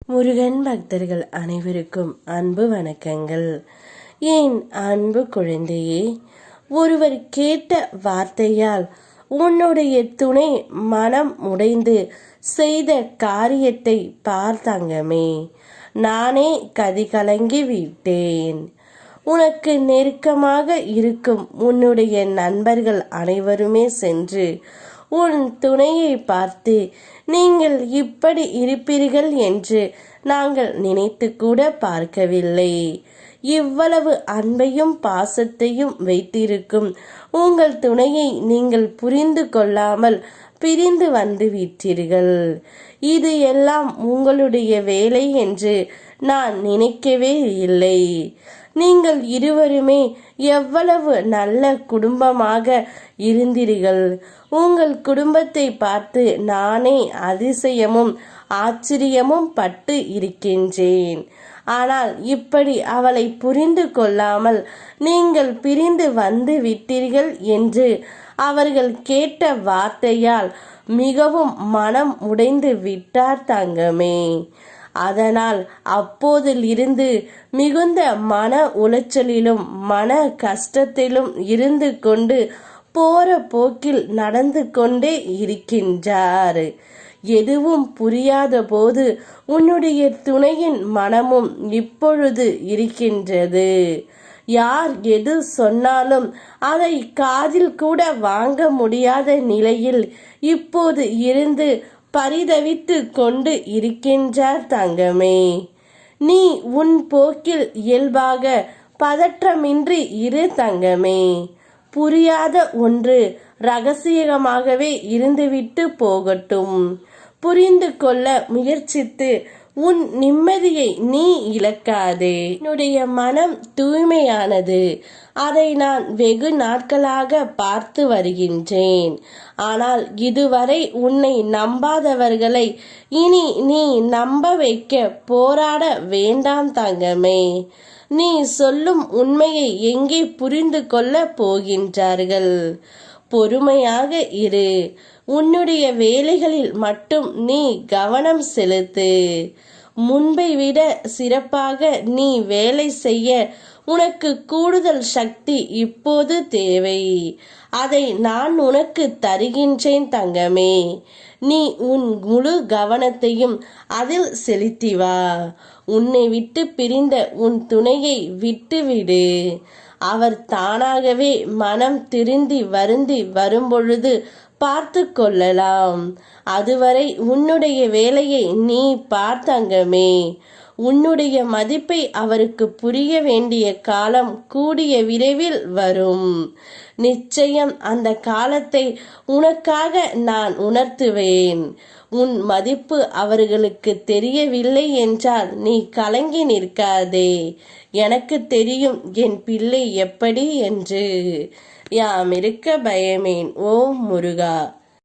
முருகன் பக்தர்கள் அனைவருக்கும் அன்பு வணக்கங்கள். என் அன்பு குழந்தையே, ஒருவர் கேட்ட வார்த்தையால் உன்னுடைய துணை மனம் உடைந்து செய்த காரியத்தை பார்த்தங்கமே, நானே கதி கலங்கி விட்டேன். உனக்கு நெருக்கமாக இருக்கும் உன்னுடைய நண்பர்கள் அனைவருமே சென்று உன் துணையை பார்த்து நீங்கள் இப்படி இருப்பீர்கள் என்று நாங்கள் நினைத்து கூட பார்க்கவில்லை. இவ்வளவு அன்பையும் பாசத்தையும் வைத்திருக்கும் உங்கள் துணையை நீங்கள் புரிந்து கொள்ளாமல் பிரிந்து வந்து விட்டீர்கள். இது எல்லாம் உங்களுடைய வேலை என்று நான் நினைக்கவே இல்லை. நீங்கள் இருவருமே எவ்வளவு நல்ல குடும்பமாக இருந்தீர்கள். உங்கள் குடும்பத்தை பார்த்து நானே அதிசயமும் ஆச்சரியமும் பட்டு இருக்கின்றேன். ஆனால் இப்படி அவளை புரிந்து கொள்ளாமல் நீங்கள் பிரிந்து வந்து விட்டீர்கள் என்று அவர்கள் கேட்ட வார்த்தையால் மிகவும் மனம் உடைந்து விட்டார் தங்கமே. அதனால் அப்போதிலிருந்து மிகுந்த மன உளைச்சலிலும் மன கஷ்டத்திலும் இருந்து கொண்டு போற போக்கில் நடந்து கொண்டே இருக்கின்றார். எதுவும் புரியாத போது உன்னுடைய துணையின் மனமும் இப்பொழுது இருக்கின்றது. யார் எது சொன்னாலும் அதை காதில் கூட வாங்க முடியாத நிலையில் இப்போது இருந்து பரிதவித்து கொண்டு இருக்கின்றார் தங்கமே. நீ உன் போக்கில் இயல்பாக பதற்றமின்றி இரு தங்கமே. புரியாத ஒன்று ரகசியமாகவே இருந்துவிட்டு போகட்டும். புரிந்து கொள்ள முயற்சித்து உன் நிம்மதியை நீ இழக்காதே. என்னுடைய மனம் தூய்மையானது. அதை நான் வெகு நாட்களாக பார்த்து வருகின்றேன். ஆனால் இதுவரை உன்னை நம்பாதவர்களை இனி நீ நம்ப வைக்க போராட வேண்டாம் தங்கமே. நீ சொல்லும் உண்மையை எங்கே புரிந்து கொள்ள போகின்றார்கள்? பொறுமையாக இரு. உன்னுடைய வேலைகளில் மட்டும் நீ கவனம் செலுத்து. முன்பை விட சிறப்பாக நீ வேலை செய்ய உனக்கு கூடுதல் சக்தி இப்போது தேவை. அதை நான் உனக்கு தருகின்றேன் தங்கமே. நீ உன் முழு கவனத்தையும் அதில் செலுத்தி வா. உன்னை விட்டு பிரிந்த உன் துணையை விட்டுவிடு. அவர் தானாகவே மனம் திருந்தி வருந்தி வரும்பொழுது பார்த்து கொள்ளலாம். அதுவரை உன்னுடைய வேலையை நீ பார்த்தங்கமே. உன்னுடைய மதிப்பை அவருக்கு புரிய வேண்டிய காலம் கூடிய விரைவில் வரும். நிச்சயம் அந்த காலத்தை உனக்காக நான் உணர்த்துவேன். உன் மதிப்பு அவர்களுக்கு தெரியவில்லை என்றால் நீ கலங்கி நிற்காதே. எனக்கு தெரியும் என் பிள்ளை எப்படி என்று. யாம் இருக்க பயமேன். ஓம் முருகா.